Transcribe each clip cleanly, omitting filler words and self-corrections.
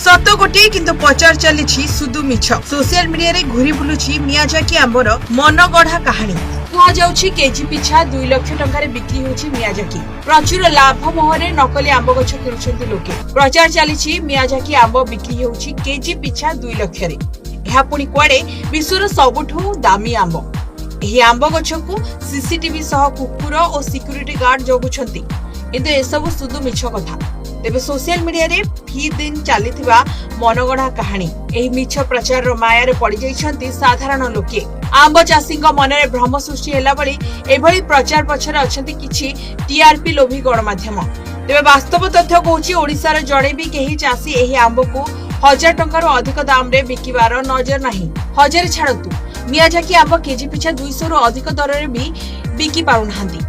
सत गोटे किंतु प्रचार चली सुदु मिछ। सोशल मीडिया रे घुरी बुलुछि मियाजाकी आंबर मनगढ़ा कहानी। कुहाଯାଉଛି केजी पिछा 2 लाख टंका बिक्री होछि मियाजाकी। प्रचुर लाभ मोहरे नकली आंब गछ किनुछन्ति लोके। प्रचार चली मियाजाकी आंब बिक्री होछि केजी पिछा 2 लाख रे। एहा पुणी कुआडे विश्वर सबुठु दामी आंब। एही आंब गछ को सीसीटीवी सह कुकुर और सिक्यूरिटी गार्ड जगुछन्ति, किंतु एसबु सुदु मिछ कथा। तेबे सोशल मीडिया रे फी दिन चलीथिबा मनगढ़ा कहानी एही मिछ प्रचार रो माया रे पड़ी जाइछन्ति साधारण लोके। आंब चाषी मन में भ्रम सृष्टि होला बळी एभली प्रचार पछरे अछन्ति किछि टीआरपी लोभी गणमाध्यम। तेबे वास्तव तथ्य कहूछि ओडिसा जड़े भी केही चाषी एही आंब को 1000 टंका अधिक दाम रे बिकिबार नजर नाही। हजार छाड़तु मियाजाकी आंब केजी पिछा 200 रु अधिक दर रे भी बिकी पारुनाहांती।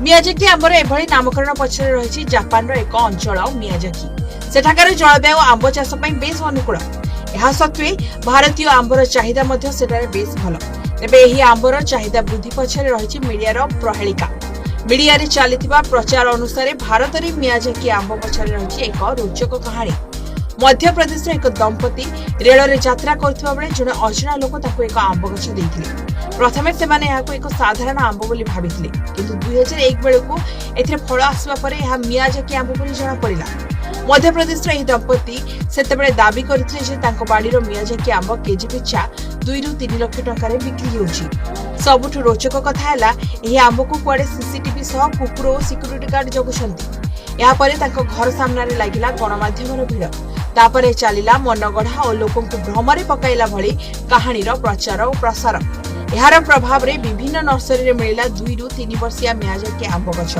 मियाजाकी आंबर एभली नामकरण पछरे रहिछि जापान रो एक अंचल मियाजाकी। सेठाकार जलवायु आंब चाष पई बेस अनुकूल। एहा सत्वे भारतीय आंबर चाहिदा मध्ये सेटारे बेस भल। तेबे एही आंबर चाहिदा वृद्धि पछरे रहिछि मीडिया रो प्रहेलिका। मीडिया रे चलीथिबा प्रचार अनुसार भारत रे मियाजाकी आंब पछरे रहिछि एक रोचक कहानी। मध्य प्रदेश एक दंपति रेल रे यात्रा करथिबा बेले जने अजଣା लोक ताको एक आंब गछ देइथिले। प्रथमे सेमाने याको एक साधारण आंब बोली भाबिथिले, किंतु 2001 बेलको एथिरे फळ आसबा परे यहा मियाजाकी आंब बोली जणा पड़िला। मध्य प्रदेश रे एही दंपति सेतेबेले दाबी करथिले जे तांको बाडीरो मियाजाकी आंब केजी पिछा 2 रु 3 लाख टंका रे बिक्री होउची। सबुठु रोचक कथा हैला एही आंब को कुआडे सीसीटीवी सह कुकुर और सिक्यूरिटी गार्ड जगुछन्ति। या परे तांको घर सामना रे लागिला गणमाध्यम रो भिड़। तापरे चलिला मनगढ़ा और लोकों को भ्रमरे पकाइला भली कहानी रो प्रचार और प्रसार। एहार प्रभाव रे विभिन्न नर्सरी रे मिलिला 2 रु 3 वर्षिया मियाजाकी आंब गछ।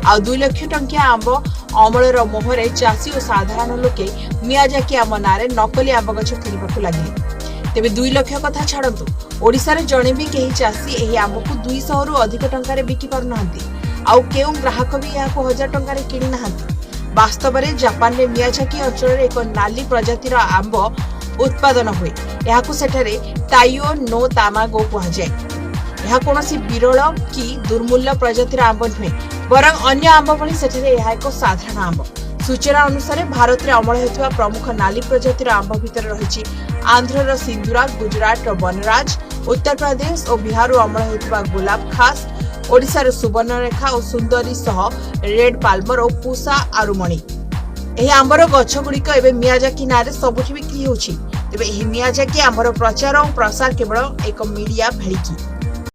आ 2 लाख टंकिया आंब अमलर मोहरे चाषी और साधारण लोके मियाजाकी आंब नारे नकली आंब गछ किनिबाकु लागिले। तेबे 2 लाख कथा छाड़ंतु ओडिसा रे जणे भी केही चाषी एही आंब को 200 रु अधिक टंका रे बिकी पारु नाहंती। आउ केउ ग्राहक भी याको 1000 टंका रे किनि नाहंती। वास्तव में जापान में मियाजाकी अंचल एक नाली प्रजातिर आंब उत्पादन हुए। यहाकु सेठारे ताइयो नो तामागो कहुए। यह कोनोसी विरल कि दुर्मूल्य प्रजातिर आंब नुहे, बरं अन्य आंब भली सेठारे यह एक साधारण आंब। सूचना अनुसार भारत में अमल होता प्रमुख नाली प्रजातिर आंब भितर रही आंध्र सिंधुरा, गुजरात बनराज, उत्तर प्रदेश और बिहार अमल होता गुलाब खास, ओडिसा सुवर्णरेखा और सुंदरी सह रेड पाल्मर और पूसा आरुमणि। एही आंबर गछ गुड़िक एबे मियाजाकी नारे सबुठी बिक्री होछि। तेबे एही मियाजाकी आंबर प्रचार और प्रसार केवल एक मीडिया भेड़िकी।